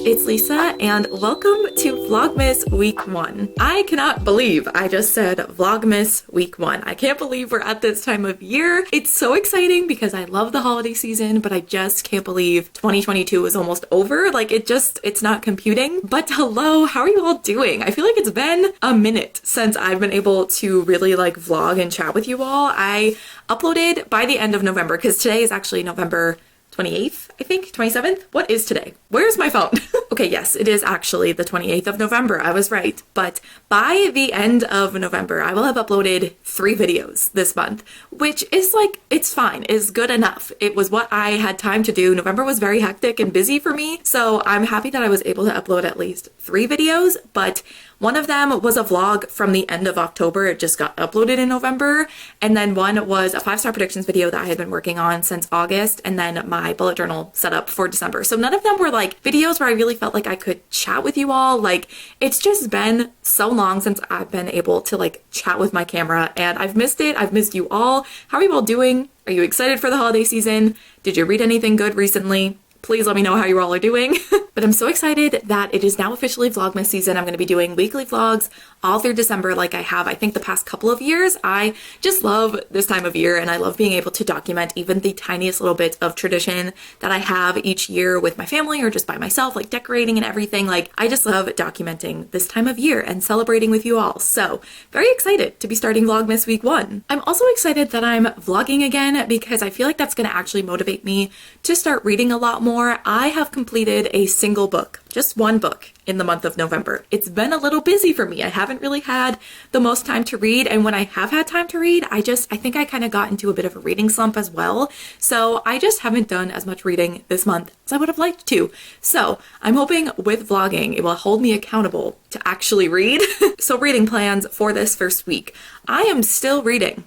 It's Lisa and welcome to Vlogmas Week 1. I cannot believe I just said Vlogmas Week 1. I can't believe we're at this time of year. It's so exciting because I love the holiday season, but I just can't believe 2022 is almost over. Like it's not computing. But hello, how are you all doing? I feel like it's been a minute since I've been able to really vlog and chat with you all. I uploaded by the end of November because today is actually November 28th, I think, 27th? What is today? Where's my phone? Okay, yes, it is actually the 28th of November. I was right. But by the end of November, I will have uploaded 3 videos this month, which is it's fine, is good enough. It was what I had time to do. November was very hectic and busy for me, so I'm happy that I was able to upload at least 3 videos, but one of them was a vlog from the end of October. It just got uploaded in November. And then one was a 5-star predictions video that I had been working on since August. And then my bullet journal setup for December. So none of them were videos where I really felt like I could chat with you all. It's just been so long since I've been able to chat with my camera, and I've missed it. I've missed you all. How are you all doing? Are you excited for the holiday season? Did you read anything good recently? Please let me know how you all are doing. But I'm so excited that it is now officially Vlogmas season. I'm going to be doing weekly vlogs all through December like I have, I think, the past couple of years. I just love this time of year, and I love being able to document even the tiniest little bit of tradition that I have each year with my family or just by myself, decorating and everything. I just love documenting this time of year and celebrating with you all. So very excited to be starting Vlogmas Week 1. I'm also excited that I'm vlogging again because I feel like that's going to actually motivate me to start reading a lot more. I have completed a single book, just one book, in the month of November. It's been a little busy for me. I haven't really had the most time to read, and when I have had time to read, I think I kind of got into a bit of a reading slump as well. So I just haven't done as much reading this month as I would have liked to. So I'm hoping with vlogging, it will hold me accountable to actually read. So reading plans for this first week. I am still reading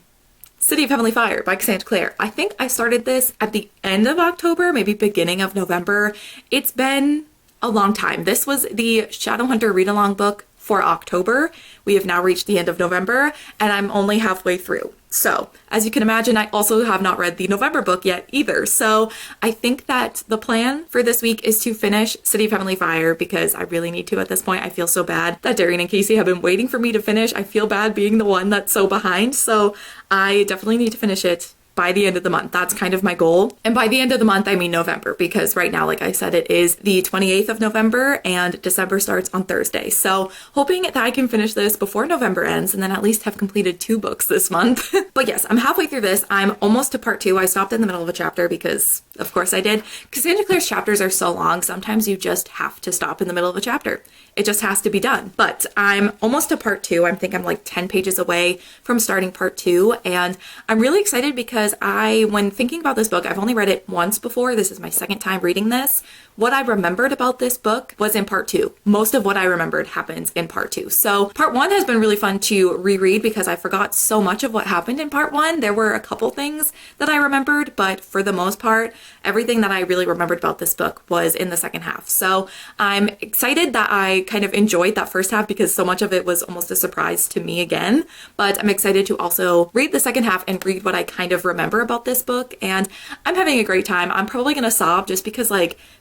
City of Heavenly Fire by Cassandra Clare. I think I started this at the end of October, maybe beginning of November. It's been a long time. This was the Shadowhunter read-along book for October. We have now reached the end of November, and I'm only halfway through. So, as you can imagine, I also have not read the November book yet either. So, I think that the plan for this week is to finish City of Heavenly Fire because I really need to at this point. I feel so bad that Darian and Casey have been waiting for me to finish. I feel bad being the one that's so behind. So, I definitely need to finish it by the end of the month. That's kind of my goal. And by the end of the month, I mean November, because right now, like I said, it is the 28th of November and December starts on Thursday. So hoping that I can finish this before November ends and then at least have completed 2 books this month. But yes, I'm halfway through this. I'm almost to part 2. I stopped in the middle of a chapter because of course I did. Cassandra Clare's chapters are so long, sometimes you just have to stop in the middle of a chapter. It just has to be done. But I'm almost to part 2. I think I'm 10 pages away from starting part 2. And I'm really excited because when thinking about this book, I've only read it once before. This is my second time reading this. What I remembered about this book was in part 2. Most of what I remembered happens in part 2. So part 1 has been really fun to reread because I forgot so much of what happened in part 1. There were a couple things that I remembered, but for the most part, everything that I really remembered about this book was in the second half. So I'm excited that I kind of enjoyed that first half because so much of it was almost a surprise to me again. But I'm excited to also read the second half and read what I kind of remember about this book. And I'm having a great time. I'm probably going to sob just because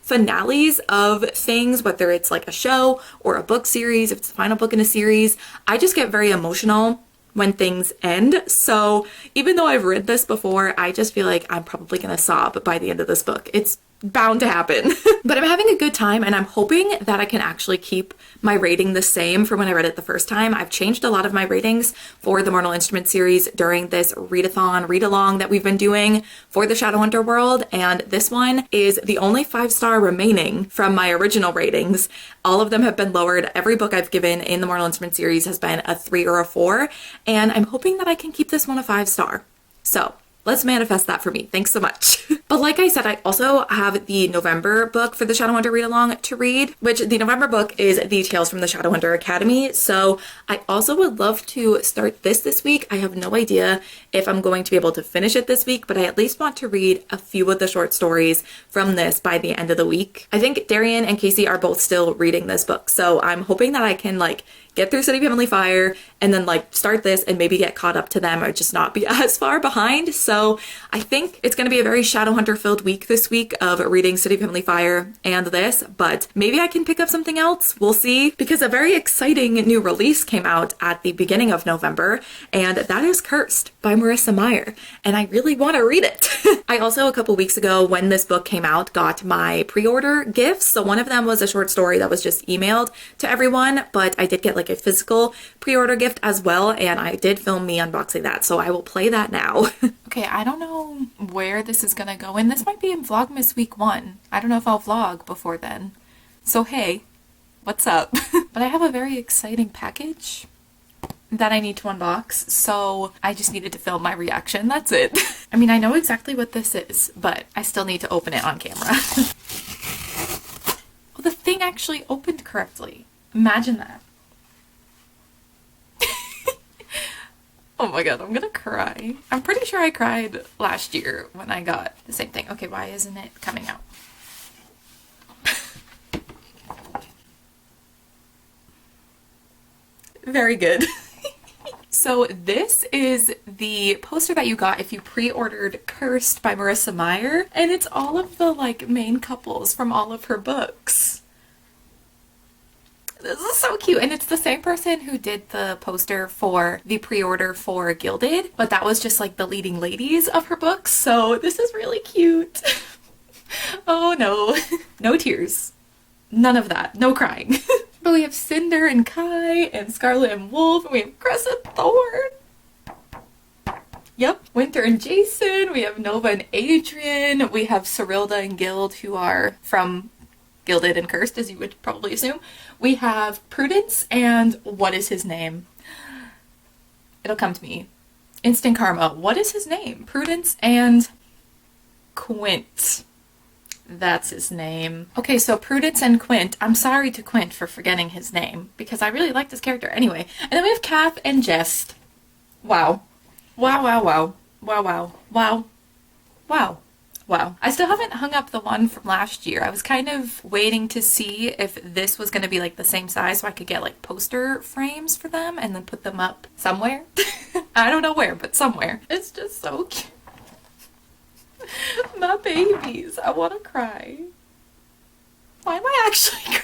finales of things, whether it's a show or a book series, if it's the final book in a series, I just get very emotional when things end. So even though I've read this before, I just feel like I'm probably going to sob by the end of this book. It's bound to happen. But I'm having a good time, and I'm hoping that I can actually keep my rating the same from when I read it the first time. I've changed a lot of my ratings for the Mortal Instruments series during this readathon, read-along that we've been doing for the Shadowhunter world, and this one is the only 5-star remaining from my original ratings. All of them have been lowered. Every book I've given in the Mortal Instruments series has been a 3 or a 4, and I'm hoping that I can keep this one a 5-star. So Let's manifest that for me. Thanks so much. But like I said, I also have the November book for the Shadowhunter read along to read, which the November book is the Tales from the Shadowhunter Academy. So I also would love to start this week. I have no idea if I'm going to be able to finish it this week, but I at least want to read a few of the short stories from this by the end of the week. I think Darian and Casey are both still reading this book, so I'm hoping that I can like get through City of Heavenly Fire and then like start this and maybe get caught up to them or just not be as far behind. So I think it's going to be a very Shadowhunter filled week this week of reading City of Heavenly Fire and this, but maybe I can pick up something else. We'll see, because a very exciting new release came out at the beginning of November, and that is Cursed by Marissa Meyer, and I really want to read it. I also, a couple weeks ago when this book came out, got my pre-order gifts. So one of them was a short story that was just emailed to everyone, but I did get like a physical pre-order gift as well, and I did film me unboxing that, so I will play that now. Okay, I don't know where this is gonna go, and this might be in Vlogmas week 1. I don't know if I'll vlog before then. So hey, what's up? But I have a very exciting package that I need to unbox, so I just needed to film my reaction. That's it. I mean, I know exactly what this is, but I still need to open it on camera. Oh, the thing actually opened correctly. Imagine that. Oh my god, I'm gonna cry. I'm pretty sure I cried last year when I got the same thing. Okay, why isn't it coming out? Very good. So this is the poster that you got if you pre-ordered Cursed by Marissa Meyer, and it's all of the like main couples from all of her books. This is so cute, and it's the same person who did the poster for the pre-order for Gilded, but that was just like the leading ladies of her books, so this is really cute. Oh no. No tears. None of that. No crying. But we have Cinder and Kai and Scarlet and Wolf, and we have Crescent Thorn. Yep, Winter and Jason. We have Nova and Adrian. We have Cyrilda and Guild, who are from Gilded and Cursed, as you would probably assume. We have Prudence and what is his name? It'll come to me. Instant karma. What is his name? Prudence and Quint. That's his name. Okay, so Prudence and Quint. I'm sorry to Quint for forgetting his name, because I really like this character anyway. And then we have Kath and Jest. Wow. Wow, wow, wow. Wow, wow. Wow. Wow. Wow. I still haven't hung up the one from last year. I was kind of waiting to see if this was going to be like the same size so I could get like poster frames for them and then put them up somewhere. I don't know where, but somewhere. It's just so cute. My babies. I want to cry. Why am I actually crying?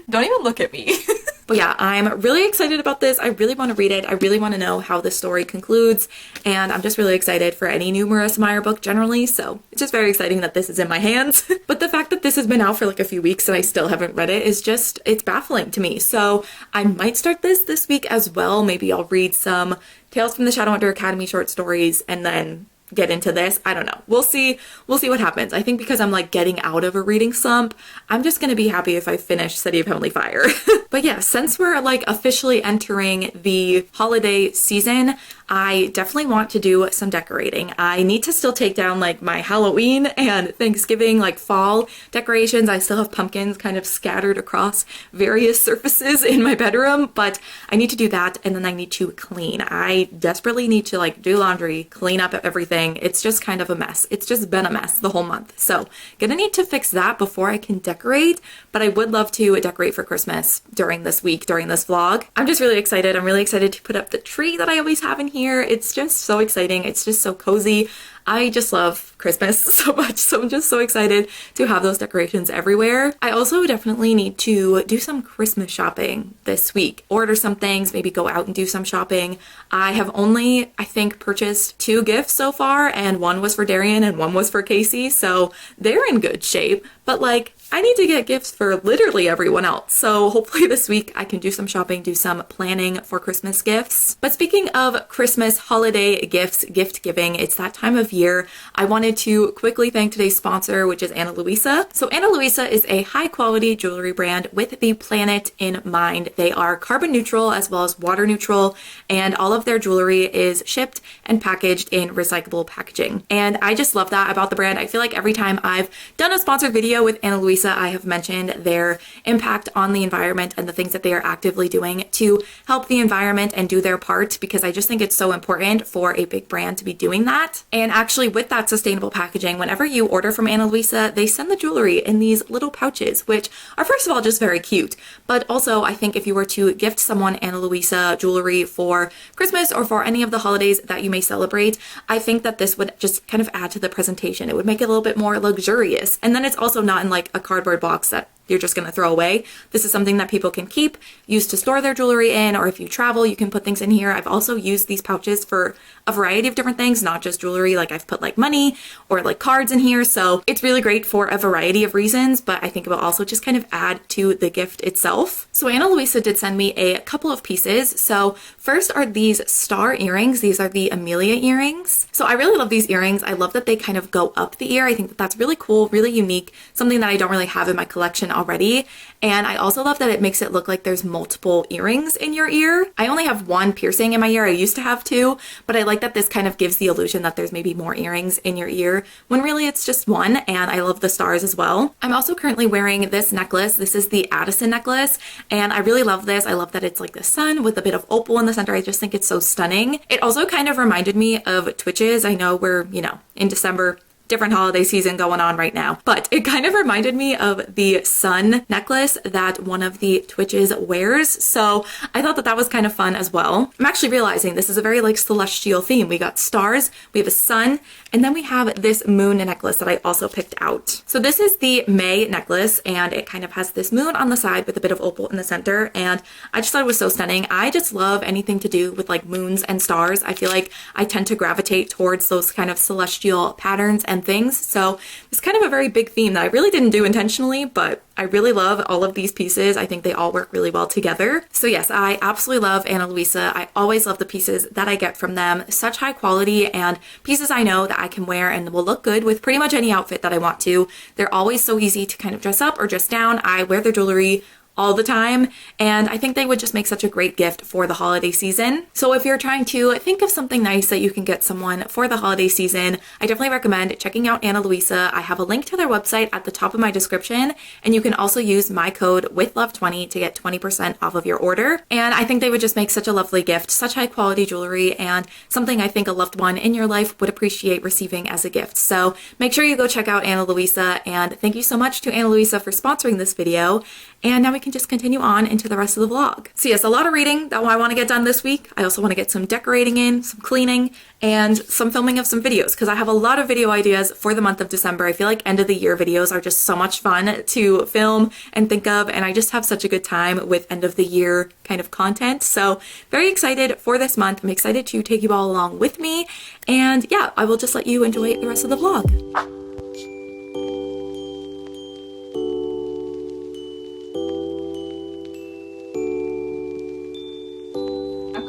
Don't even look at me. But yeah, I'm really excited about this. I really want to read it. I really want to know how the story concludes. And I'm just really excited for any new Marissa Meyer book generally. So it's just very exciting that this is in my hands. But the fact that this has been out for like a few weeks and I still haven't read it is just, it's baffling to me. So I might start this week as well. Maybe I'll read some Tales from the Shadowhunter Academy short stories and then get into this. I don't know. We'll see what happens. I think because I'm like getting out of a reading slump, I'm just gonna be happy if I finish City of Heavenly Fire. But yeah, since we're like officially entering the holiday season, I definitely want to do some decorating. I need to still take down like my Halloween and Thanksgiving, like fall decorations. I still have pumpkins kind of scattered across various surfaces in my bedroom, but I need to do that, and then I need to clean. I desperately need to like do laundry, clean up everything. It's just kind of a mess. It's just been a mess the whole month. So gonna need to fix that before I can decorate, but I would love to decorate for Christmas during this week, during this vlog. I'm just really excited. I'm really excited to put up the tree that I always have in here. It's just so exciting. It's just so cozy. I just love Christmas so much, so I'm just so excited to have those decorations everywhere. I also definitely need to do some Christmas shopping this week. Order some things, maybe go out and do some shopping. I have only, I think, purchased 2 gifts so far, and one was for Darian and one was for Casey, so they're in good shape. But like, I need to get gifts for literally everyone else. So hopefully this week I can do some shopping, do some planning for Christmas gifts. But speaking of Christmas holiday gifts, gift giving, it's that time of year. I wanted to quickly thank today's sponsor, which is Ana Luisa. So Ana Luisa is a high quality jewelry brand with the planet in mind. They are carbon neutral as well as water neutral, and all of their jewelry is shipped and packaged in recyclable packaging. And I just love that about the brand. I feel like every time I've done a sponsored video with Ana Luisa, I have mentioned their impact on the environment and the things that they are actively doing to help the environment and do their part, because I just think it's so important for a big brand to be doing that. And actually with that sustainable packaging, whenever you order from Ana Luisa, they send the jewelry in these little pouches, which are first of all just very cute. But also I think if you were to gift someone Ana Luisa jewelry for Christmas or for any of the holidays that you may celebrate, I think that this would just kind of add to the presentation. It would make it a little bit more luxurious. And then it's also not in like a cardboard box that you're just going to throw away. This is something that people can keep, use to store their jewelry in, or if you travel, you can put things in here. I've also used these pouches for a variety of different things, not just jewelry. Like I've put like money or like cards in here. So it's really great for a variety of reasons, but I think it will also just kind of add to the gift itself. So Ana Luisa did send me a couple of pieces. So first are these star earrings. These are the Amelia earrings. So I really love these earrings. I love that they kind of go up the ear. I think that that's really cool, really unique, something that I don't really have in my collection already. And I also love that it makes it look like there's multiple earrings in your ear. I only have one piercing in my ear. I used to have two, but I like that this kind of gives the illusion that there's maybe more earrings in your ear when really it's just one. And I love the stars as well. I'm also currently wearing this necklace. This is the Addison necklace, and I really love this. I love that it's like the sun with a bit of opal in the center. I just think it's so stunning. It also kind of reminded me of Twitches. I know we're, in December, different holiday season going on right now, but it kind of reminded me of the sun necklace that one of the Twitches wears. So I thought that that was kind of fun as well. I'm actually realizing this is a very like celestial theme. We got stars, we have a sun, and then we have this moon necklace that I also picked out. So this is the May necklace, and it kind of has this moon on the side with a bit of opal in the center, and I just thought it was so stunning. I just love anything to do with like moons and stars. I feel like I tend to gravitate towards those kind of celestial patterns and things. So it's kind of a very big theme that I really didn't do intentionally, but I really love all of these pieces. I think they all work really well together. So yes, I absolutely love Ana Luisa. I always love the pieces that I get from them. Such high quality and pieces I know that I can wear and will look good with pretty much any outfit that I want to. They're always so easy to kind of dress up or dress down. I wear their jewelry all the time, and I think they would just make such a great gift for the holiday season. So if you're trying to think of something nice that you can get someone for the holiday season, I definitely recommend checking out Ana Luisa. I have a link to their website at the top of my description, and you can also use my code WITHLOVE20 to get 20% off of your order. And I think they would just make such a lovely gift, such high quality jewelry, and something I think a loved one in your life would appreciate receiving as a gift. So make sure you go check out Ana Luisa, and thank you so much to Ana Luisa for sponsoring this video. And now we can just continue on into the rest of the vlog. So yes, a lot of reading that I want to get done this week. I also want to get some decorating in, some cleaning, and some filming of some videos, because I have a lot of video ideas for the month of December. I feel like end of the year videos are just so much fun to film and think of, and I just have such a good time with end of the year kind of content. So very excited for this month. I'm excited to take you all along with me, and yeah, I will just let you enjoy the rest of the vlog.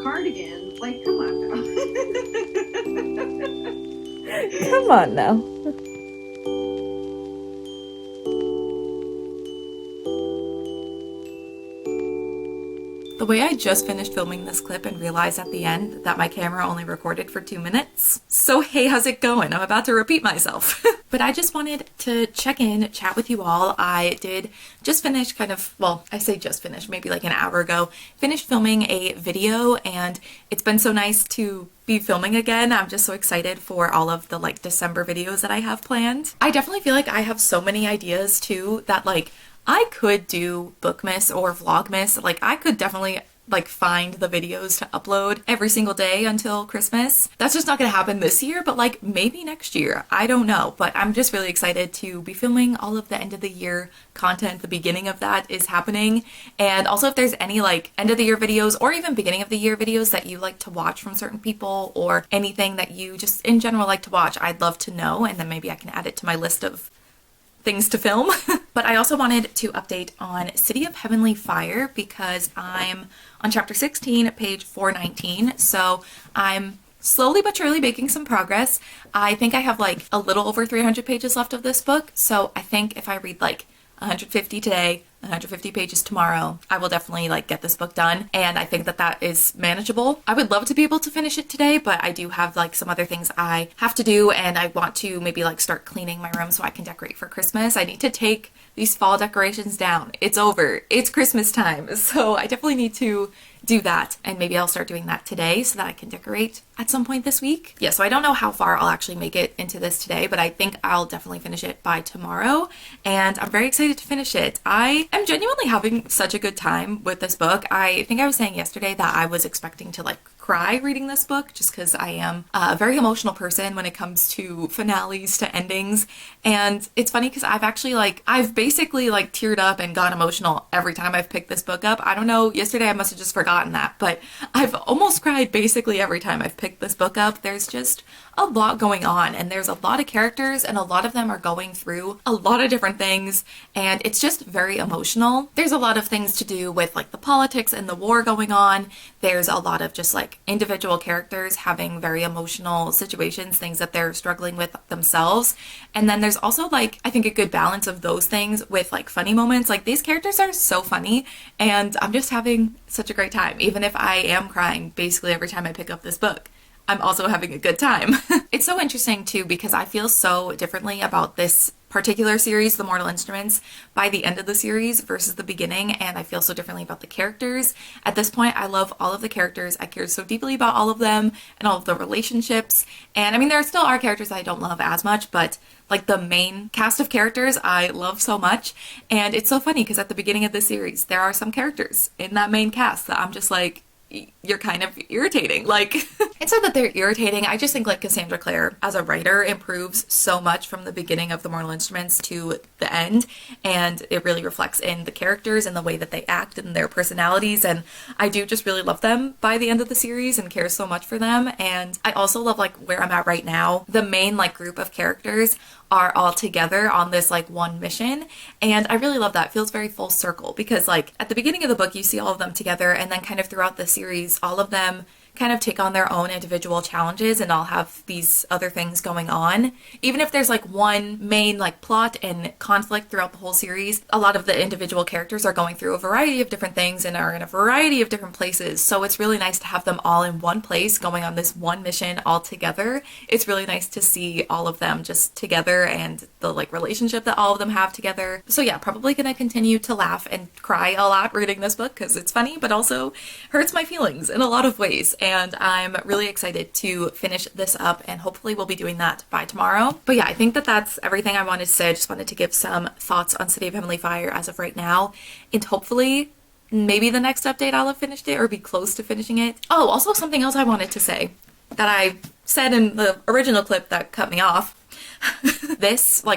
Cardigan, like, come on now. Come on now. The way I just finished filming this clip and realized at the end that my camera only recorded for 2 minutes. So hey, how's it going? I'm about to repeat myself. But I just wanted to check in, chat with you all. I did just finish I say just finished, maybe like an hour ago, finished filming a video, and it's been so nice to be filming again. I'm just so excited for all of the like December videos that I have planned. I definitely feel like I have so many ideas too that like I could do Bookmas or Vlogmas. Like I could definitely like find the videos to upload every single day until Christmas. That's just not gonna happen this year, but like maybe next year. I don't know, but I'm just really excited to be filming all of the end of the year content. The beginning of that is happening. And also if there's any like end of the year videos or even beginning of the year videos that you like to watch from certain people, or anything that you just in general like to watch, I'd love to know, and then maybe I can add it to my list of things to film. But I also wanted to update on City of Heavenly Fire because I'm on chapter 16, page 419. So I'm slowly but surely making some progress. I think I have like a little over 300 pages left of this book. So I think if I read like 150 today, 150 pages tomorrow, I will definitely like get this book done, and I think that that is manageable. I would love to be able to finish it today, but I do have like some other things I have to do, and I want to maybe like start cleaning my room so I can decorate for Christmas. I need to take these fall decorations down. It's over. It's Christmas time, so I definitely need to do that, and maybe I'll start doing that today so that I can decorate at some point this week. Yeah, so I don't know how far I'll actually make it into this today, but I think I'll definitely finish it by tomorrow, and I'm very excited to finish it. I am genuinely having such a good time with this book. I think I was saying yesterday that I was expecting to like cry reading this book just because I am a very emotional person when it comes to finales to endings, and it's funny because I've basically like teared up and gone emotional every time I've picked this book up. I don't know, yesterday I must have just forgotten that, but I've almost cried basically every time I've picked this book up. There's just a lot going on, and there's a lot of characters, and a lot of them are going through a lot of different things, and it's just very emotional. There's a lot of things to do with like the politics and the war going on. There's a lot of just like individual characters having very emotional situations, things that they're struggling with themselves. And then there's also like, I think, a good balance of those things with like funny moments. Like these characters are so funny, and I'm just having such a great time. Even if I am crying basically every time I pick up this book, I'm also having a good time. It's so interesting too because I feel so differently about this particular series, The Mortal Instruments, by the end of the series versus the beginning, and I feel so differently about the characters. At this point, I love all of the characters. I care so deeply about all of them and all of the relationships. And I mean, there still are characters I don't love as much, but like the main cast of characters I love so much. And it's so funny because at the beginning of the series, there are some characters in that main cast that I'm just like, you're kind of irritating. Like, it's not that they're irritating. I just think like Cassandra Clare as a writer improves so much from the beginning of The Mortal Instruments to the end, and it really reflects in the characters and the way that they act and their personalities, and I do just really love them by the end of the series and care so much for them. And I also love like where I'm at right now. The main like group of characters are all together on this like one mission, and I really love that. It feels very full circle because like at the beginning of the book you see all of them together, and then kind of throughout the series all of them kind of take on their own individual challenges and all have these other things going on. Even if there's like one main like plot and conflict throughout the whole series, a lot of the individual characters are going through a variety of different things and are in a variety of different places. So it's really nice to have them all in one place going on this one mission all together. It's really nice to see all of them just together and the like relationship that all of them have together. So yeah, probably gonna continue to laugh and cry a lot reading this book because it's funny but also hurts my feelings in a lot of ways. And I'm really excited to finish this up, and hopefully we'll be doing that by tomorrow. But yeah, I think that that's everything I wanted to say. I just wanted to give some thoughts on City of Heavenly Fire as of right now, and hopefully maybe the next update I'll have finished it or be close to finishing it. Oh, also something else I wanted to say that I said in the original clip that cut me off.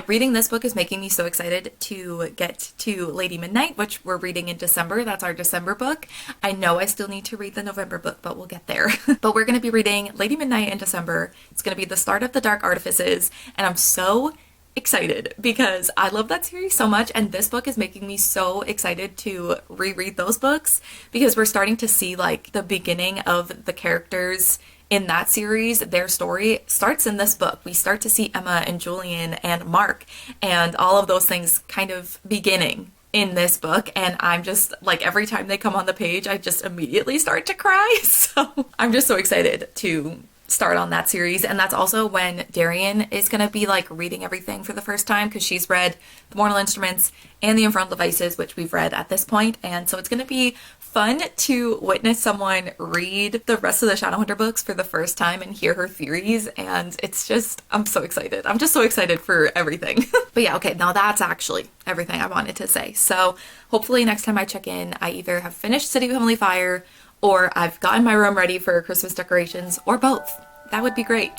Reading this book is making me so excited to get to Lady Midnight, which we're reading in December. That's our December book. I know I still need to read the November book, but we'll get there. But we're going to be reading Lady Midnight in December. It's going to be the start of the Dark Artifices, and I'm so excited because I love that series so much, and this book is making me so excited to reread those books because we're starting to see like the beginning of the characters in that series. Their story starts in this book. We start to see Emma and Julian and Mark and all of those things kind of beginning in this book, and I'm just like, every time they come on the page I just immediately start to cry. So I'm just so excited to start on that series. And that's also when Darian is going to be like reading everything for the first time because she's read The Mortal Instruments and The Infernal Devices, which we've read at this point. And so it's going to be fun to witness someone read the rest of the Shadowhunter books for the first time and hear her theories, and it's just, I'm so excited. I'm just so excited for everything. But yeah, okay, now that's actually everything I wanted to say. So hopefully next time I check in, I either have finished City of Heavenly Fire or I've gotten my room ready for Christmas decorations, or both. That would be great.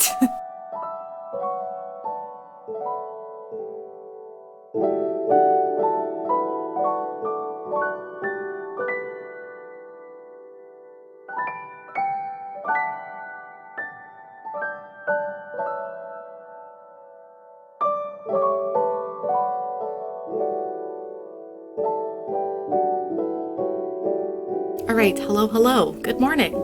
All right, hello. Good morning.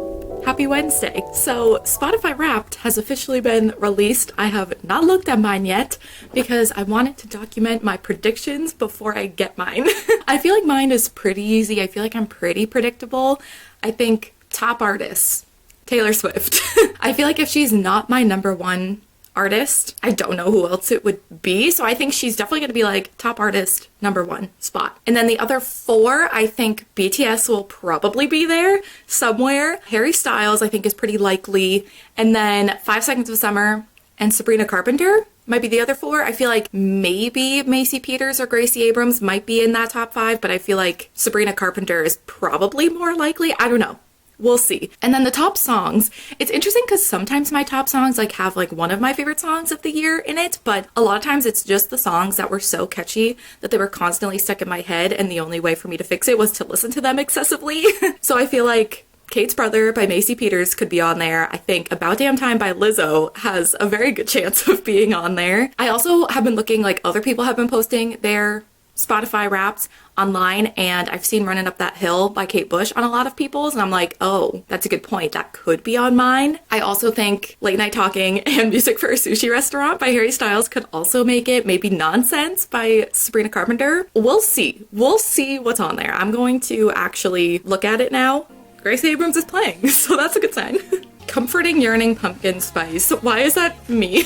Happy Wednesday. So Spotify Wrapped has officially been released. I have not looked at mine yet because I wanted to document my predictions before I get mine. I feel like mine is pretty easy. I feel like I'm pretty predictable. I think top artists, Taylor Swift. I feel like if she's not my number one artist, I don't know who else it would be. So I think she's definitely going to be like top artist, number one spot. And then the other four, I think BTS will probably be there somewhere. Harry Styles, I think, is pretty likely. And then 5 Seconds of Summer and Sabrina Carpenter might be the other four. I feel like maybe Macy Peters or Gracie Abrams might be in that top five, but I feel like Sabrina Carpenter is probably more likely. I don't know. We'll see. And then the top songs, it's interesting because sometimes my top songs like have like one of my favorite songs of the year in it, but a lot of times it's just the songs that were so catchy that they were constantly stuck in my head, and the only way for me to fix it was to listen to them excessively. So I feel like Kate's Brother by Macy Peters could be on there. I think About Damn Time by Lizzo has a very good chance of being on there. I also have been looking, like other people have been posting their Spotify Wrapped online, and I've seen Running Up That Hill by Kate Bush on a lot of people's, and I'm like, oh, that's a good point. That could be on mine. I also think Late Night Talking and Music for a Sushi Restaurant by Harry Styles could also make it. Maybe Nonsense by Sabrina Carpenter. We'll see. We'll see what's on there. I'm going to actually look at it now. Gracie Abrams is playing, so that's a good sign. Comforting Yearning Pumpkin Spice. Why is that me?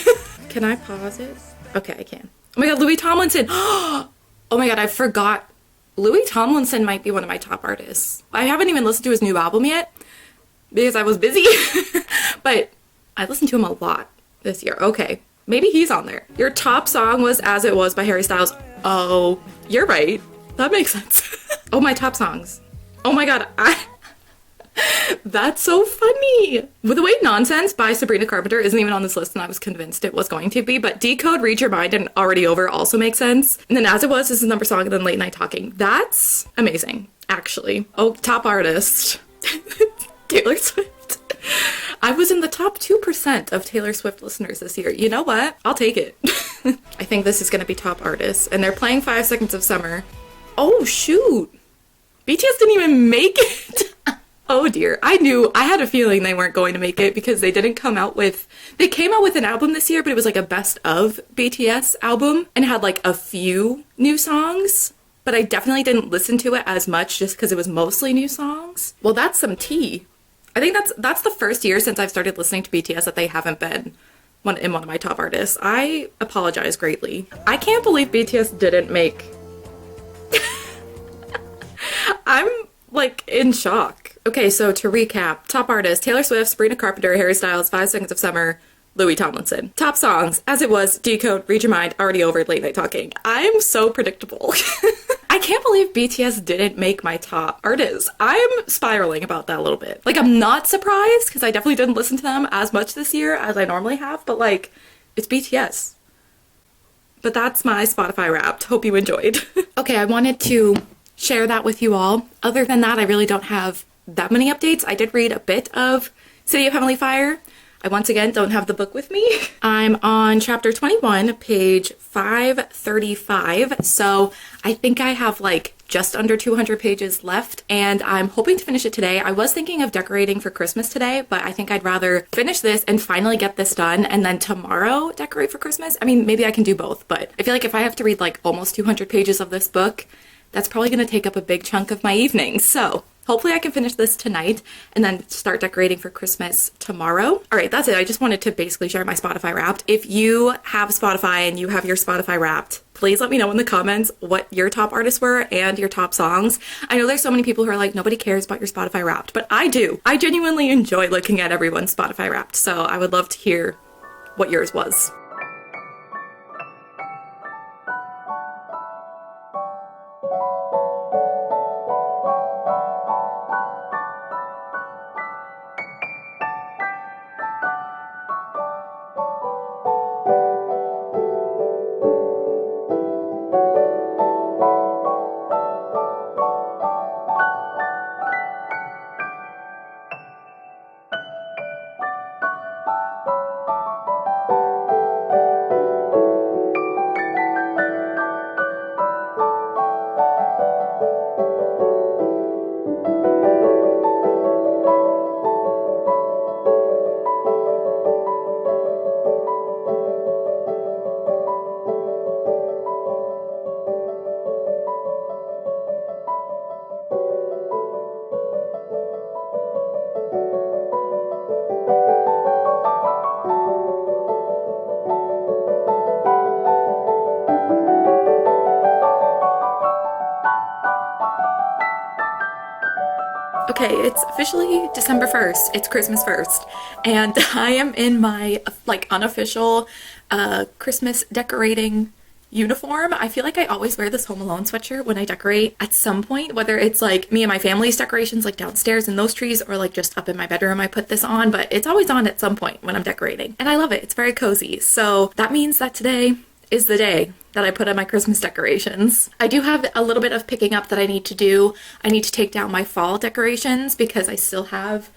Can I pause it? Okay, I can. Oh my god, Louis Tomlinson. Oh my god, I forgot. Louis Tomlinson might be one of my top artists. I haven't even listened to his new album yet because I was busy, but I listened to him a lot this year. Okay, maybe he's on there. Your top song was As It Was by Harry Styles. Oh, you're right. That makes sense. Oh, my top songs. Oh my god, that's so funny. With the way Nonsense by Sabrina Carpenter isn't even on this list, and I was convinced it was going to be, but Decode, Read Your Mind, and Already Over also makes sense. And then As It Was is the number song, and then Late Night Talking. That's amazing, actually. Oh, top artist. Taylor Swift. I was in the top 2% of Taylor Swift listeners this year. You know what? I'll take it. I think this is going to be top artists, and they're playing 5 Seconds of Summer. Oh, shoot. BTS didn't even make it. Oh dear. I had a feeling they weren't going to make it because they came out with an album this year, but it was like a best of BTS album and had like a few new songs, but I definitely didn't listen to it as much just because it was mostly new songs. Well, that's some tea. I think that's the first year since I've started listening to BTS that they haven't been one of my top artists. I apologize greatly. I can't believe BTS didn't make... I'm like in shock. Okay, so to recap, top artists, Taylor Swift, Sabrina Carpenter, Harry Styles, 5 Seconds of Summer, Louis Tomlinson. Top songs, As It Was, Decode, Read Your Mind, Already Over, Late Night Talking. I'm so predictable. I can't believe BTS didn't make my top artists. I'm spiraling about that a little bit. Like, I'm not surprised, because I definitely didn't listen to them as much this year as I normally have, but like, it's BTS. But that's my Spotify Wrapped. Hope you enjoyed. Okay, I wanted to share that with you all. Other than that, I really don't have that many updates. I did read a bit of City of Heavenly Fire. I once again don't have the book with me. I'm on chapter 21, page 535. So I think I have like just under 200 pages left, and I'm hoping to finish it today. I was thinking of decorating for Christmas today, but I think I'd rather finish this and finally get this done and then tomorrow decorate for Christmas. I mean, maybe I can do both, but I feel like if I have to read like almost 200 pages of this book, that's probably going to take up a big chunk of my evening. So hopefully I can finish this tonight and then start decorating for Christmas tomorrow. All right, that's it. I just wanted to basically share my Spotify Wrapped. If you have Spotify and you have your Spotify Wrapped, please let me know in the comments what your top artists were and your top songs. I know there's so many people who are like, nobody cares about your Spotify Wrapped, but I do. I genuinely enjoy looking at everyone's Spotify Wrapped, so I would love to hear what yours was. Okay, it's officially December 1st. It's Christmas 1st. And I am in my like unofficial Christmas decorating uniform. I feel like I always wear this Home Alone sweatshirt when I decorate at some point, whether it's like me and my family's decorations like downstairs in those trees or like just up in my bedroom I put this on, but it's always on at some point when I'm decorating. And I love it. It's very cozy. So that means that today is the day that I put on my Christmas decorations. I do have a little bit of picking up that I need to do. I need to take down my fall decorations because I still have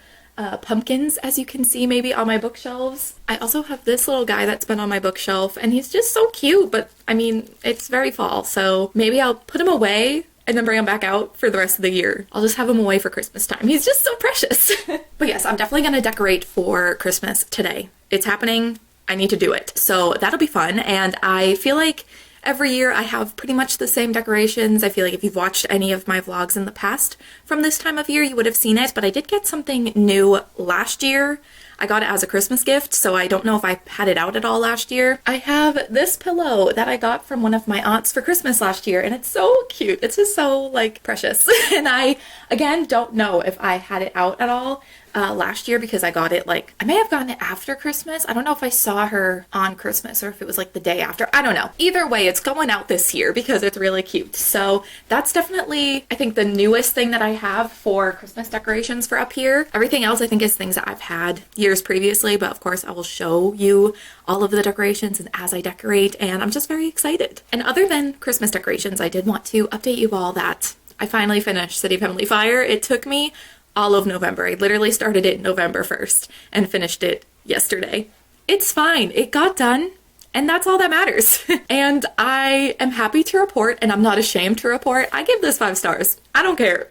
pumpkins, as you can see maybe on my bookshelves. I also have this little guy that's been on my bookshelf and he's just so cute, but I mean, it's very fall, so maybe I'll put him away and then bring him back out for the rest of the year. I'll just have him away for Christmas time. He's just so precious. But yes, I'm definitely gonna decorate for Christmas today. It's happening. I need to do it. So that'll be fun. And I feel like every year I have pretty much the same decorations. I feel like if you've watched any of my vlogs in the past from this time of year, you would have seen it, but I did get something new last year. I got it as a Christmas gift, so I don't know if I had it out at all last year. I have this pillow that I got from one of my aunts for Christmas last year, and it's so cute. It's just so, like, precious. And I, again, don't know if I had it out at all last year because I got it, like, I may have gotten it after Christmas. I don't know if I saw her on Christmas or if it was, like, the day after. I don't know. Either way, it's going out this year because it's really cute. So that's definitely, I think, the newest thing that I have for Christmas decorations for up here. Everything else, I think, is things that I've had years previously, but of course, I will show you all of the decorations and as I decorate, and I'm just very excited. And other than Christmas decorations, I did want to update you all that I finally finished City of Heavenly Fire. It took me all of November. I literally started it November 1st and finished it yesterday. It's fine. It got done. And that's all that matters. And I am happy to report, and I'm not ashamed to report, I give this 5 stars. I don't care.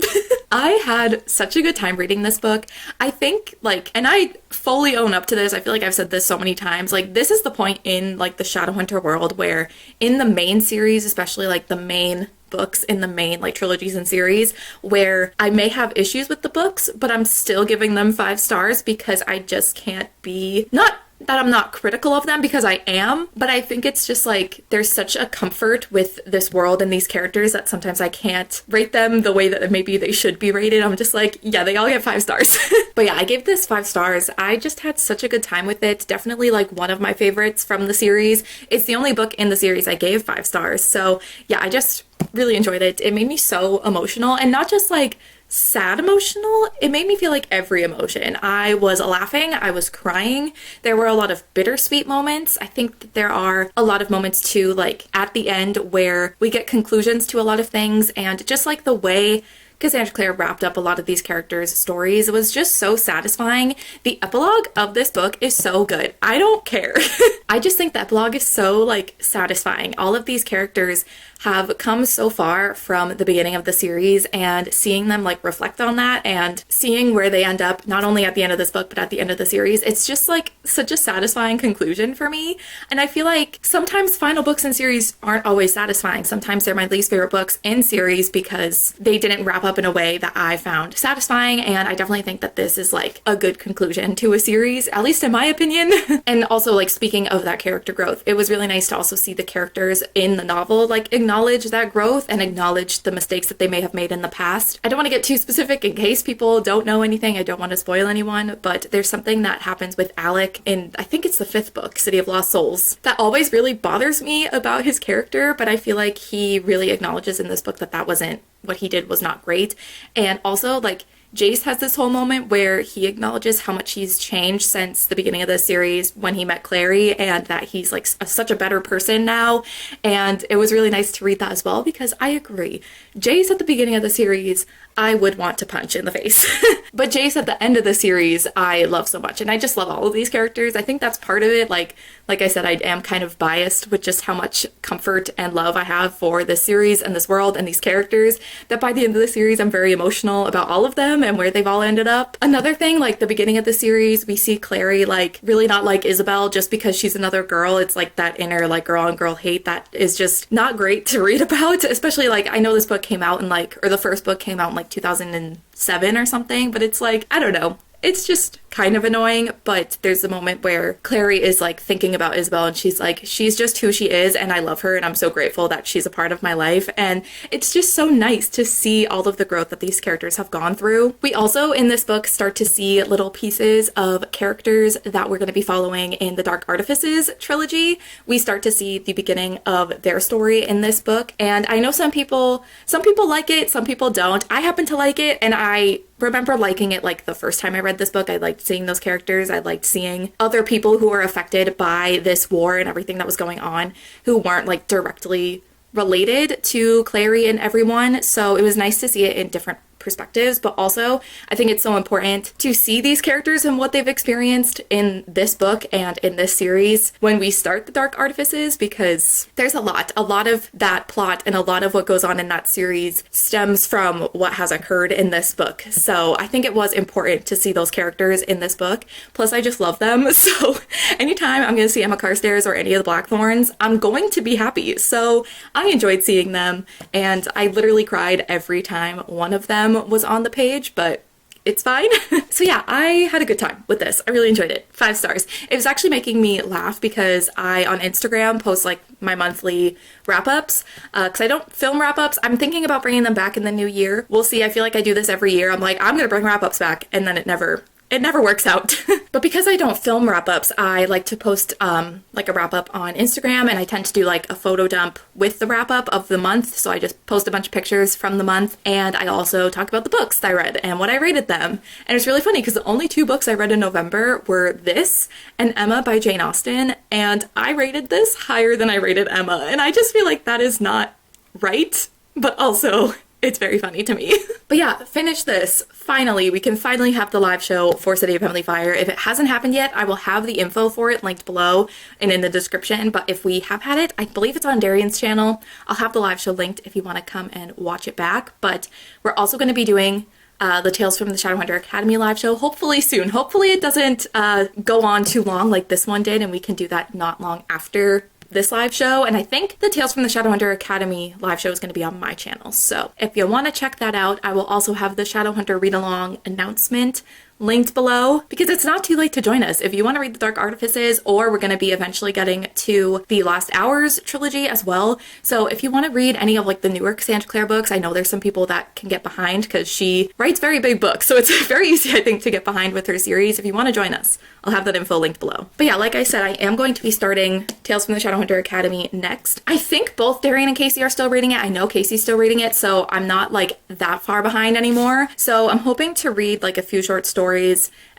I had such a good time reading this book. I think, like, and I fully own up to this. I feel like I've said this so many times. Like, this is the point in, like, the Shadowhunter world where in the main series, especially, like, the main books in the main, like, trilogies and series, where I may have issues with the books, but I'm still giving them 5 stars because I just can't be, not that I'm not critical of them because I am, but I think it's just like there's such a comfort with this world and these characters that sometimes I can't rate them the way that maybe they should be rated. I'm just like, yeah, they all get 5 stars. But yeah, I gave this 5 stars. I just had such a good time with it. Definitely like one of my favorites from the series. It's the only book in the series I gave 5 stars. So yeah, I just really enjoyed it. It made me so emotional, and not just like sad emotional. It made me feel like every emotion. I was laughing, I was crying. There were a lot of bittersweet moments. I think that there are a lot of moments too, like at the end where we get conclusions to a lot of things, and just like the way Cassandra Clare wrapped up a lot of these characters' stories was just so satisfying. The epilogue of this book is so good. I don't care. I just think the epilogue is so like satisfying. All of these characters have come so far from the beginning of the series, and seeing them like reflect on that and seeing where they end up, not only at the end of this book, but at the end of the series, it's just like such a satisfying conclusion for me. And I feel like sometimes final books in series aren't always satisfying. Sometimes they're my least favorite books in series because they didn't wrap up in a way that I found satisfying. And I definitely think that this is like a good conclusion to a series, at least in my opinion. And also, like, speaking of that character growth, it was really nice to also see the characters in the novel like acknowledge that growth and acknowledge the mistakes that they may have made in the past. I don't want to get too specific in case people don't know anything. I don't want to spoil anyone, but there's something that happens with Alec in, I think it's the 5th book, City of Lost Souls, that always really bothers me about his character, but I feel like he really acknowledges in this book that that wasn't, what he did was not great. And also, like, Jace has this whole moment where he acknowledges how much he's changed since the beginning of the series when he met Clary, and that he's like such a better person now. And it was really nice to read that as well, because I agree. Jace at the beginning of the series, I would want to punch in the face. But Jace at the end of the series, I love so much. And I just love all of these characters. I think that's part of it. Like I said, I am kind of biased with just how much comfort and love I have for this series and this world and these characters, that by the end of the series, I'm very emotional about all of them and where they've all ended up. Another thing, like the beginning of the series, we see Clary like really not like Isabel just because she's another girl. It's like that inner like girl on girl hate that is just not great to read about, especially like I know this book came out in like, or the first book came out in like 2007 or something, but it's like, I don't know. it's just kind of annoying, but there's the moment where Clary is like thinking about Isabel and she's like, she's just who she is and I love her and I'm so grateful that she's a part of my life. And it's just so nice to see all of the growth that these characters have gone through. We also in this book start to see little pieces of characters that we're going to be following in the Dark Artifices trilogy. We start to see the beginning of their story in this book. And I know some people like it, some people don't. I happen to like it, and I remember liking it like the first time I read this book. I liked seeing those characters. I liked seeing other people who were affected by this war and everything that was going on who weren't like directly related to Clary and everyone. So it was nice to see it in different perspectives, but also I think it's so important to see these characters and what they've experienced in this book and in this series when we start the Dark Artifices, because there's a lot of that plot and a lot of what goes on in that series stems from what has occurred in this book. So I think it was important to see those characters in this book. Plus I just love them. So anytime I'm going to see Emma Carstairs or any of the Blackthorns, I'm going to be happy. So I enjoyed seeing them, and I literally cried every time one of them was on the page, but it's fine. So yeah, I had a good time with this. I really enjoyed it. 5 stars. It was actually making me laugh because I, on Instagram, post like my monthly wrap-ups, because I don't film wrap-ups. I'm thinking about bringing them back in the new year. We'll see. I feel like I do this every year. I'm like, I'm gonna bring wrap-ups back, and then it never works out. But because I don't film wrap-ups, I like to post like a wrap-up on Instagram, and I tend to do like a photo dump with the wrap-up of the month. So I just post a bunch of pictures from the month, and I also talk about the books that I read and what I rated them. And it's really funny because the only 2 books I read in November were this and Emma by Jane Austen, and I rated this higher than I rated Emma. And I just feel like that is not right, but also it's very funny to me. But yeah, finish this. Finally, we can finally have the live show for City of Heavenly Fire. If it hasn't happened yet, I will have the info for it linked below and in the description. But if we have had it, I believe it's on Darian's channel. I'll have the live show linked if you want to come and watch it back. But we're also going to be doing the Tales from the Shadowhunter Academy live show hopefully soon. Hopefully it doesn't go on too long like this one did, and we can do that not long after this live show. And I think the Tales from the Shadowhunter Academy live show is going to be on my channel. So if you want to check that out, I will also have the Shadowhunter read-along announcement linked below, because it's not too late to join us. If you want to read the Dark Artifices, or we're going to be eventually getting to the Lost Hours trilogy as well. So if you want to read any of like the newer Cassandra Clare books, I know there's some people that can get behind because she writes very big books. So it's very easy, I think, to get behind with her series. If you want to join us, I'll have that info linked below. But yeah, like I said, I am going to be starting Tales from the Shadowhunter Academy next. I think both Darian and Casey are still reading it. I know Casey's still reading it, so I'm not like that far behind anymore. So I'm hoping to read like a few short stories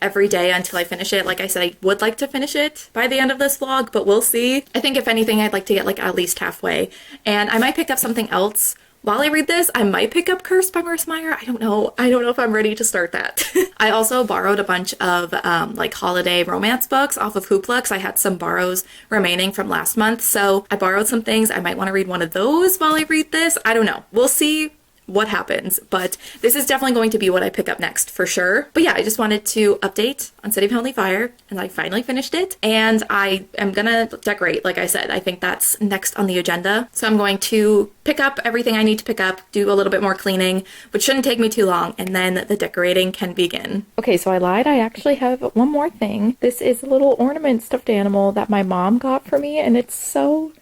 every day until I finish it. Like I said, I would like to finish it by the end of this vlog, but we'll see. I think if anything, I'd like to get like at least halfway. And I might pick up something else while I read this. I might pick up Cursed by Marissa Meyer. I don't know if I'm ready to start that. I also borrowed a bunch of like holiday romance books off of Hoopla. I had some borrows remaining from last month. So I borrowed some things. I might want to read one of those while I read this. I don't know. We'll see what happens, but this is definitely going to be what I pick up next for sure. But yeah, I just wanted to update on City of Heavenly Fire, and I finally finished it, and I am gonna decorate. Like I said, I think that's next on the agenda. So I'm going to pick up everything I need to pick up, do a little bit more cleaning, which shouldn't take me too long, and then the decorating can begin. Okay, so I lied. I actually have one more thing. This is a little ornament stuffed animal that my mom got for me, and it's so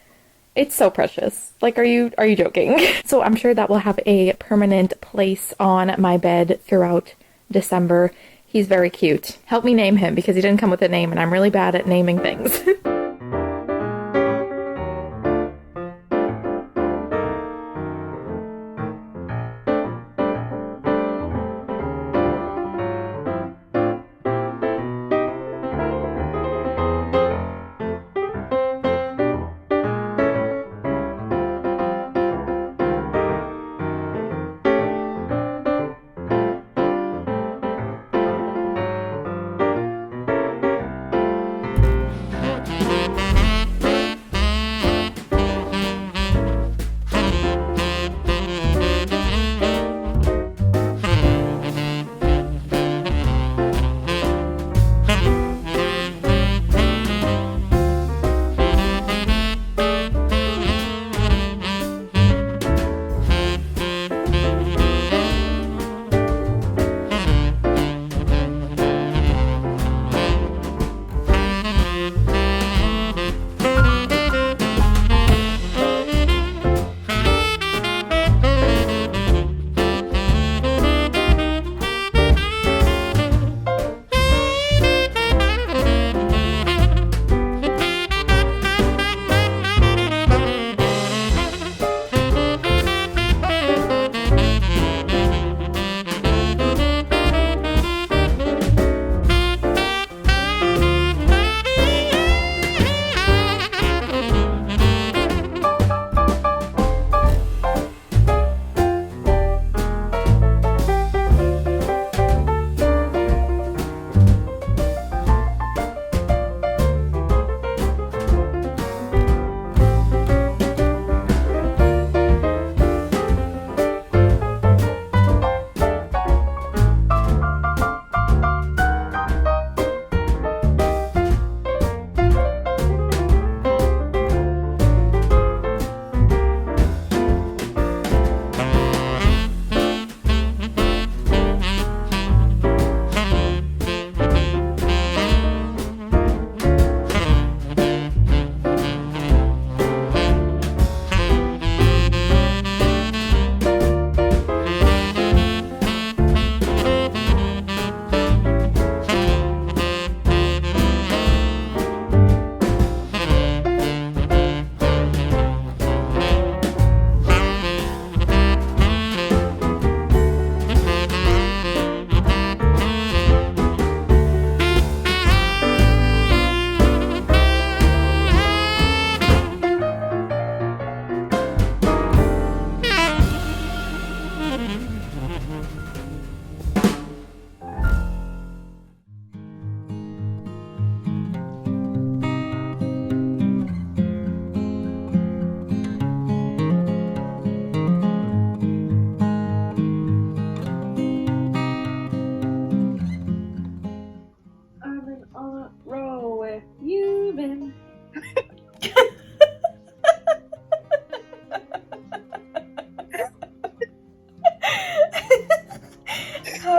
precious. Like, are you joking? So I'm sure that will have a permanent place on my bed throughout December. He's very cute. Help me name him because he didn't come with a name, and I'm really bad at naming things.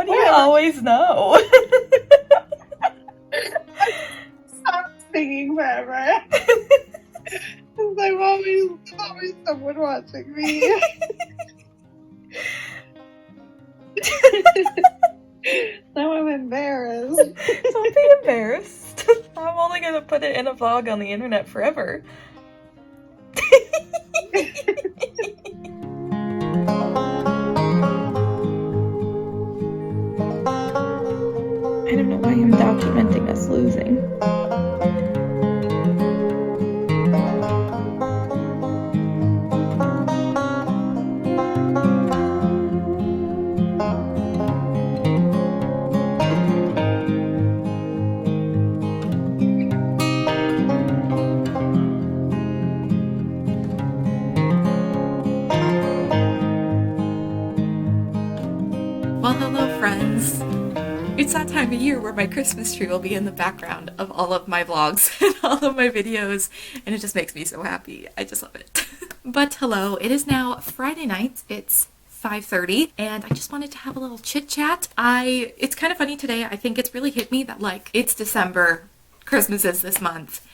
How do you always know? Stop singing forever. There's always someone watching me. Now I'm embarrassed. Don't be embarrassed. I'm only gonna put it in a vlog on the internet forever. I don't know why I'm documenting us losing. Well, hello friends. It's that time of year where my Christmas tree will be in the background of all of my vlogs and all of my videos, and it just makes me so happy. I just love it. But hello, it is now Friday night. It's 5:30, and I just wanted to have a little chit chat. It's kind of funny today. I think it's really hit me that like it's December, Christmas is this month,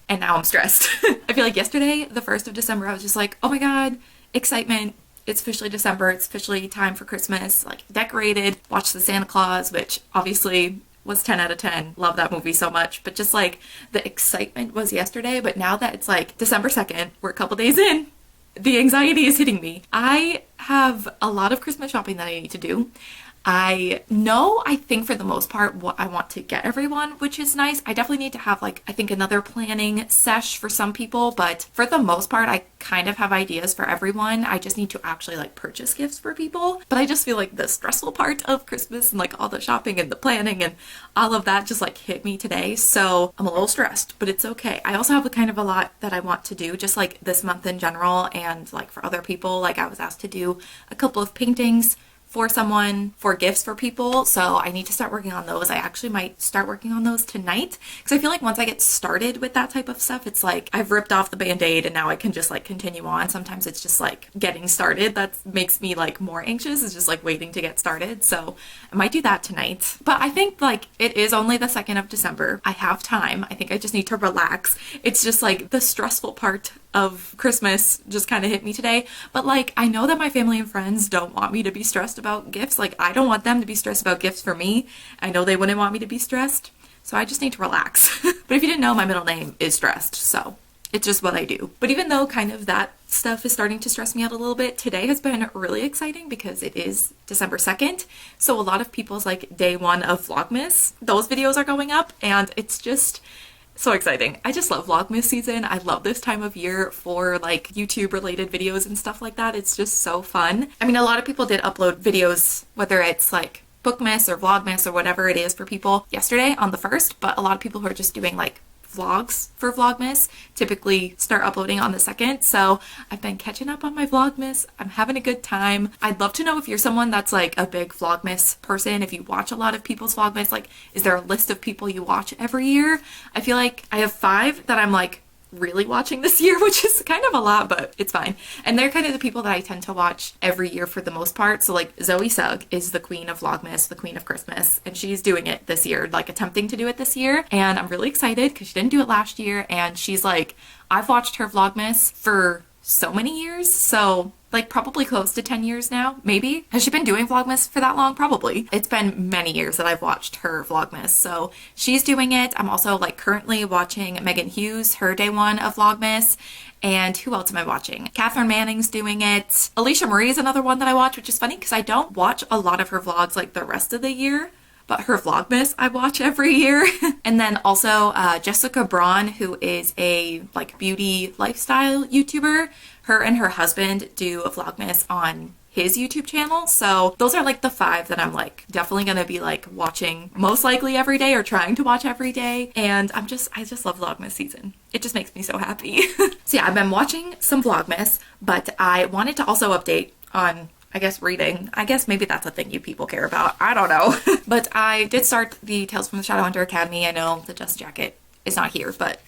and now I'm stressed. I feel like yesterday, the 1st of December, I was just like, oh my god, excitement. It's officially December, it's officially time for Christmas, like decorated, watched the Santa Claus, which obviously was 10 out of 10. Love that movie so much. But just like the excitement was yesterday, but now that it's like December 2nd, we're a couple days in, the anxiety is hitting me. I have a lot of Christmas shopping that I need to do. I think for the most part what I want to get everyone, which is nice. I definitely need to have like, I think another planning sesh for some people, but for the most part, I kind of have ideas for everyone. I just need to actually like purchase gifts for people. But I just feel like the stressful part of Christmas and like all the shopping and the planning and all of that just like hit me today. So I'm a little stressed, but it's okay. I also have a kind of a lot that I want to do just like this month in general, and like for other people, like I was asked to do a couple of paintings for someone, for gifts for people, so I need to start working on those. I actually might start working on those tonight, because I feel like once I get started with that type of stuff, it's like I've ripped off the band-aid and now I can just like continue on. Sometimes it's just like getting started that makes me like more anxious, is just like waiting to get started, so I might do that tonight. But I think like it is only the 2nd of December. I have time. I think I just need to relax. It's just like the stressful part of Christmas just kind of hit me today. But like I know that my family and friends don't want me to be stressed about gifts. Like I don't want them to be stressed about gifts for me. I know they wouldn't want me to be stressed, so I just need to relax. But if you didn't know, my middle name is Stressed, so it's just what I do. But even though kind of that stuff is starting to stress me out a little bit, today has been really exciting because it is December 2nd. So a lot of people's like day one of Vlogmas, those videos are going up, and it's just so exciting. I just love Vlogmas season. I love this time of year for like YouTube related videos and stuff like that. It's just so fun. I mean, a lot of people did upload videos, whether it's like Bookmas or Vlogmas or whatever it is for people yesterday on the 1st, but a lot of people who are just doing like vlogs for Vlogmas typically start uploading on the 2nd. So I've been catching up on my Vlogmas. I'm having a good time. I'd love to know if you're someone that's like a big Vlogmas person, if you watch a lot of people's Vlogmas. Like, is there a list of people you watch every year? I feel like I have 5 that I'm like really watching this year, which is kind of a lot, but it's fine. And they're kind of the people that I tend to watch every year for the most part. So like Zoe Sugg is the queen of Vlogmas, the queen of Christmas, and she's doing it this year, like attempting to do it this year. And I'm really excited because she didn't do it last year. And she's like, I've watched her Vlogmas for so many years, so like probably close to 10 years now, maybe. Has she been doing Vlogmas for that long? Probably. It's been many years that I've watched her Vlogmas, so she's doing it. I'm also like currently watching Megan Hughes, her day one of Vlogmas. And who else am I watching? Catherine Manning's doing it. Alicia Marie is another one that I watch, which is funny because I don't watch a lot of her vlogs like the rest of the year, but her Vlogmas I watch every year. And then also Jessica Braun, who is a like beauty lifestyle YouTuber. Her and her husband do a Vlogmas on his YouTube channel. So those are like the 5 that I'm like definitely gonna be like watching most likely every day, or trying to watch every day. And I just love Vlogmas season. It just makes me so happy. So yeah, I've been watching some Vlogmas, but I wanted to also update on, I guess, reading. I guess maybe that's a thing you people care about. I don't know. But I did start the Tales from the Shadowhunter Academy. I know the dust jacket is not here, but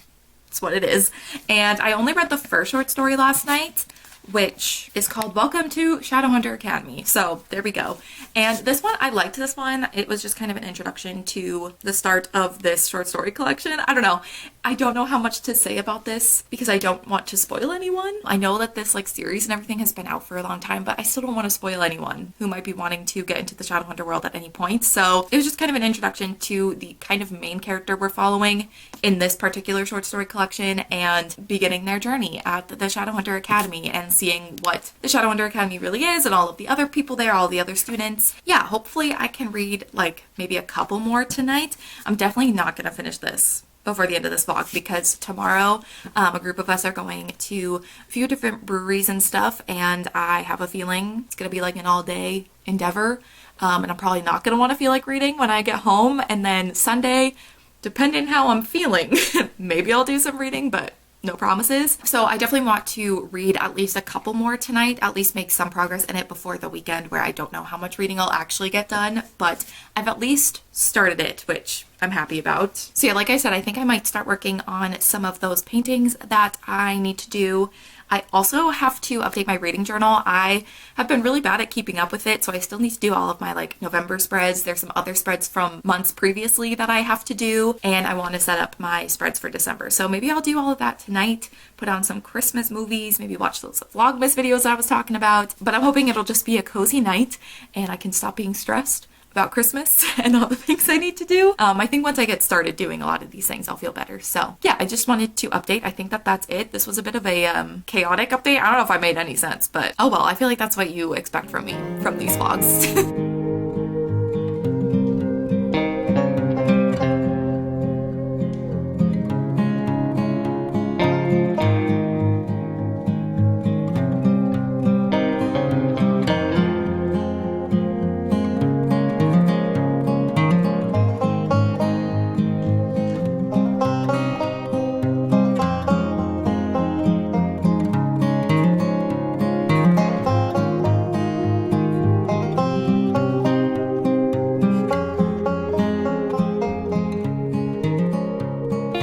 it's what it is. And I only read the first short story last night. which is called Welcome to Shadowhunter Academy. So there we go. And this one, I liked this one. It was just kind of an introduction to the start of this short story collection. I don't know. I don't know how much to say about this because I don't want to spoil anyone. I know that this like series and everything has been out for a long time, but I still don't want to spoil anyone who might be wanting to get into the Shadowhunter world at any point. So it was just kind of an introduction to the kind of main character we're following in this particular short story collection and beginning their journey at the Shadowhunter Academy and seeing what the Shadowhunter Academy really is and all of the other people there, all the other students. Yeah, hopefully I can read like maybe a couple more tonight. I'm definitely not going to finish this before the end of this vlog because tomorrow a group of us are going to a few different breweries and stuff, and I have a feeling it's gonna be like an all-day endeavor, and I'm probably not gonna want to feel like reading when I get home. And then Sunday, depending how I'm feeling, maybe I'll do some reading, but no promises. So I definitely want to read at least a couple more tonight, at least make some progress in it before the weekend where I don't know how much reading I'll actually get done, but I've at least started it, which I'm happy about. So yeah, like I said, I think I might start working on some of those paintings that I need to do. I also have to update my reading journal. I have been really bad at keeping up with it, so I still need to do all of my like November spreads. There's some other spreads from months previously that I have to do, and I want to set up my spreads for December. So maybe I'll do all of that tonight, put on some Christmas movies, maybe watch those vlogmas videos I was talking about. But I'm hoping it'll just be a cozy night and I can stop being stressed about Christmas and all the things I need to do. I think once I get started doing a lot of these things, I'll feel better. So yeah, I just wanted to update. I think that that's it. This was a bit of a chaotic update. I don't know if I made any sense, but oh well, I feel like that's what you expect from me from these vlogs.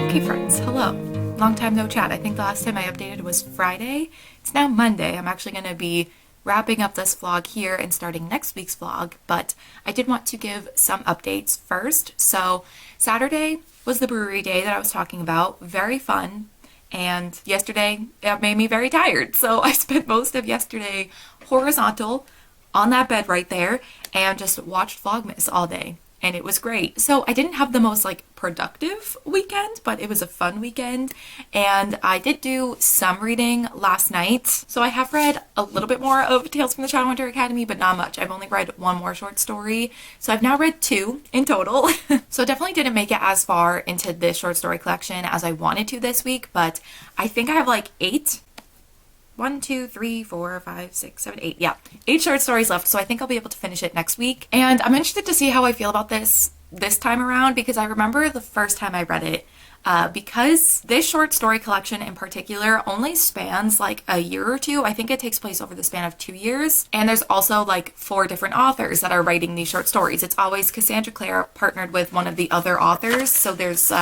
Okay friends, hello. Long time no chat. I think the last time I updated was Friday. It's now Monday. I'm actually going to be wrapping up this vlog here and starting next week's vlog, but I did want to give some updates first. So Saturday was the brewery day that I was talking about. Very fun. And yesterday it made me very tired. So I spent most of yesterday horizontal on that bed right there and just watched Vlogmas all day. And it was great. So I didn't have the most like productive weekend, but it was a fun weekend. And I did do some reading last night. So I have read a little bit more of Tales from the Shadowhunter Academy, but not much. I've only read one more short story. So I've now read 2 in total. So definitely didn't make it as far into this short story collection as I wanted to this week, but I think I have like 8. 1, 2, 3, 4, 5, 6, 7, 8. Yeah, 8 short stories left. So I think I'll be able to finish it next week. And I'm interested to see how I feel about this time around, because I remember the first time I read it, because this short story collection in particular only spans like a year or two. I think it takes place over the span of 2 years. And there's also like 4 different authors that are writing these short stories. It's always Cassandra Clare partnered with one of the other authors. So there's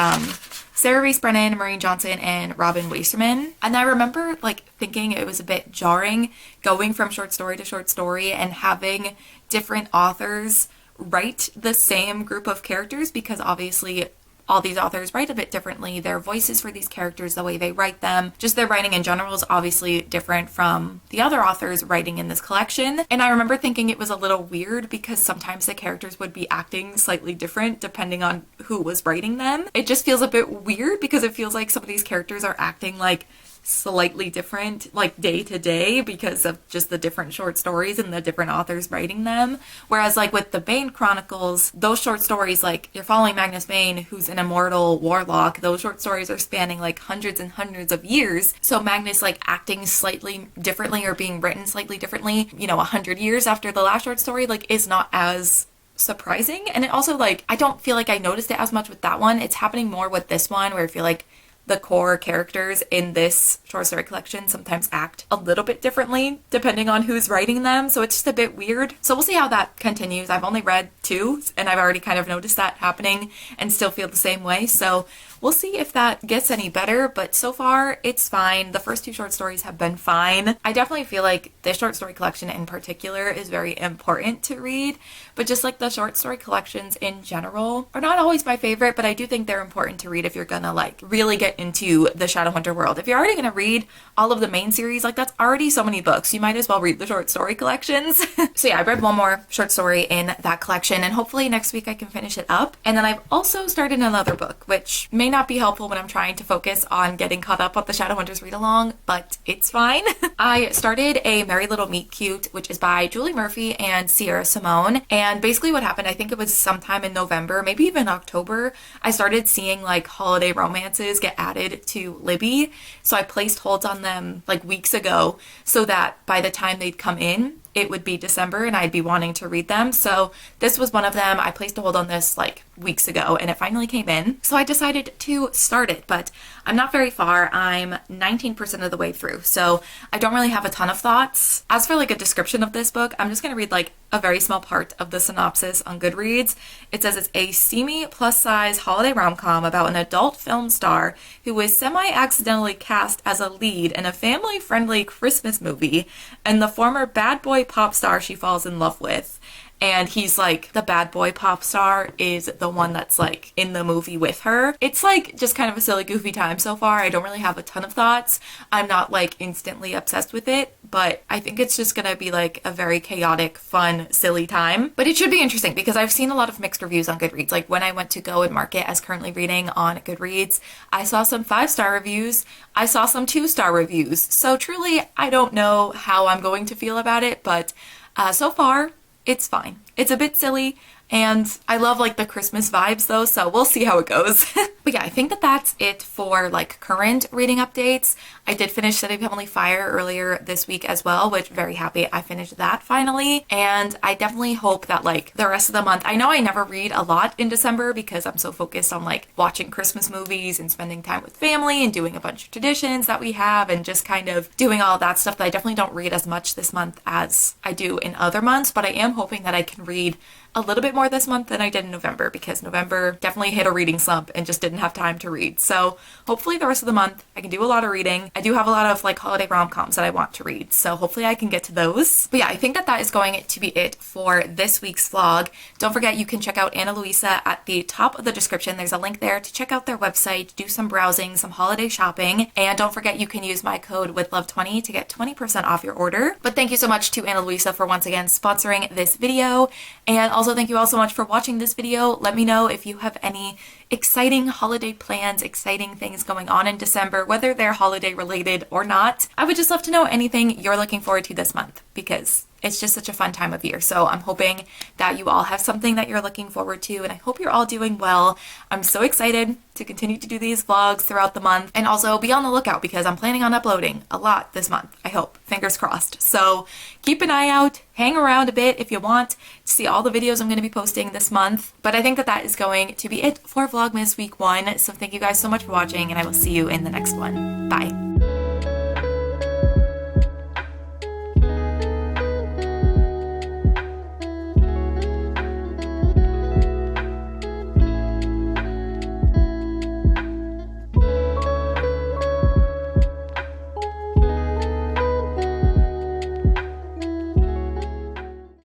Sarah Reese Brennan, Maureen Johnson, and Robin Wasserman. And I remember like thinking it was a bit jarring going from short story to short story and having different authors write the same group of characters, because obviously all these authors write a bit differently. Their voices for these characters, the way they write them, just their writing in general is obviously different from the other authors writing in this collection. And I remember thinking it was a little weird because sometimes the characters would be acting slightly different depending on who was writing them. It just feels a bit weird because it feels like some of these characters are acting like slightly different like day to day because of just the different short stories and the different authors writing them. Whereas like with the Bane Chronicles, those short stories, like you're following Magnus Bane, who's an immortal warlock. Those short stories are spanning like hundreds and hundreds of years. So Magnus like acting slightly differently or being written slightly differently, 100 years after the last short story, like is not as surprising. And it also like, I don't feel like I noticed it as much with that one. It's happening more with this one where I feel like the core characters in this short story collection sometimes act a little bit differently depending on who's writing them. So it's just a bit weird. So we'll see how that continues. I've only read 2 and I've already kind of noticed that happening and still feel the same way. So we'll see if that gets any better, but so far it's fine. The first two short stories have been fine. I definitely feel like this short story collection in particular is very important to read, but just like the short story collections in general are not always my favorite, but I do think they're important to read if you're gonna like really get into the Shadowhunter world. If you're already gonna read all of the main series, like that's already so many books, you might as well read the short story collections. So yeah, I read one more short story in that collection, and hopefully next week I can finish it up. And then I've also started another book, which may not be helpful when I'm trying to focus on getting caught up on the Shadowhunters read along, but it's fine. I started A Merry Little Meet Cute, which is by Julie Murphy and Sierra Simone. And basically what happened, I think it was sometime in November, maybe even October, I started seeing like holiday romances get added to Libby. So I placed holds on them like weeks ago so that by the time they'd come in, it would be December and I'd be wanting to read them. So this was one of them. I placed a hold on this like weeks ago and it finally came in. So I decided to start it, but I'm not very far. I'm 19% of the way through. So I don't really have a ton of thoughts. As for like a description of this book, I'm just going to read like a very small part of the synopsis on Goodreads. It says it's a steamy plus size holiday rom-com about an adult film star who is semi-accidentally cast as a lead in a family-friendly Christmas movie and the former bad boy pop star she falls in love with. And he's like, the bad boy pop star is the one that's like in the movie with her. It's like just kind of a silly, goofy time so far. I don't really have a ton of thoughts. I'm not like instantly obsessed with it, but I think it's just gonna be like a very chaotic, fun, silly time. But it should be interesting because I've seen a lot of mixed reviews on Goodreads. Like when I went to go and mark it as currently reading on Goodreads, I saw some 5-star reviews. I saw some 2-star reviews. So truly, I don't know how I'm going to feel about it, but so far, it's fine. It's a bit silly, and I love like the Christmas vibes though, so we'll see how it goes. But yeah, I think that that's it for like current reading updates. I did finish City of Heavenly Fire earlier this week as well, which very happy I finished that finally. And I definitely hope that like the rest of the month, I know I never read a lot in December because I'm so focused on like watching Christmas movies and spending time with family and doing a bunch of traditions that we have and just kind of doing all of that stuff, that I definitely don't read as much this month as I do in other months, but I am hoping that I can read a little bit more this month than I did in November, because November definitely hit a reading slump and just didn't have time to read. So hopefully the rest of the month I can do a lot of reading. I do have a lot of like holiday rom-coms that I want to read, so hopefully I can get to those. But yeah, I think that that is going to be it for this week's vlog. Don't forget you can check out Ana Luisa at the top of the description. There's a link there to check out their website, do some browsing, some holiday shopping, and don't forget you can use my code WithLove20 to get 20% off your order. But thank you so much to Ana Luisa for once again sponsoring this video, and also thank you all so much for watching this video. Let me know if you have any exciting holiday plans, exciting things going on in December, whether they're holiday related or not. I would just love to know anything you're looking forward to this month, because it's just such a fun time of year. So I'm hoping that you all have something that you're looking forward to, and I hope you're all doing well. I'm so excited to continue to do these vlogs throughout the month, and also be on the lookout because I'm planning on uploading a lot this month, I hope. Fingers crossed. So keep an eye out, hang around a bit if you want to see all the videos I'm going to be posting this month. But I think that that is going to be it for Vlogmas Week 1. So thank you guys so much for watching, and I will see you in the next one. Bye.